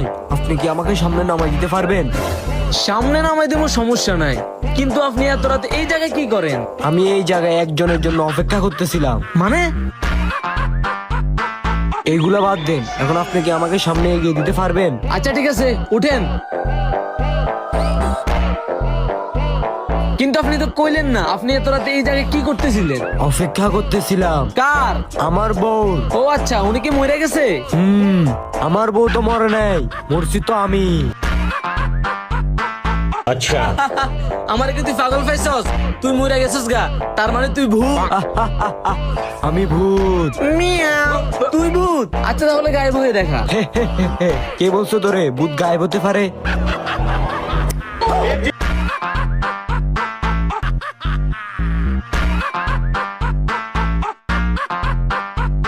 ভাই, আপনি কি আমাকে সামনে নামাই দিতে পারবেন? সামনে নামাই দেবো, সমস্যা নাই, কিন্তু আপনি এত রাতে এই জায়গায় কি করেন? আমি এই জায়গায় একজনের জন্য অপেক্ষা করতেছিলাম। মানে এইগুলা বাদ দেন, এখন আপনি কি আমাকে সামনে এগিয়ে দিতে পারবেন? আচ্ছা ঠিক আছে, উঠেন। কিন্তু আপনি তো কইলেন না আপনি এত রাতে এই জায়গায় কি করতেছিলেন। অপেক্ষা করতেছিলাম। কার? আমার বউ। ও আচ্ছা, উনি কি মরে গেছে? আমার বউ তো মরে নাই, মরছি তো আমি। আমার কি তুই পাগল পাইছস? তুই মরে গেছিস গা, তার মানে তুই ভূত। আমি ভূত। মিয়াও, তুই ভূত? আচ্ছা তাহলে গায়েব হয়ে দেখা। কে বলছো তোরে ভূত গায়েব হতে পারে?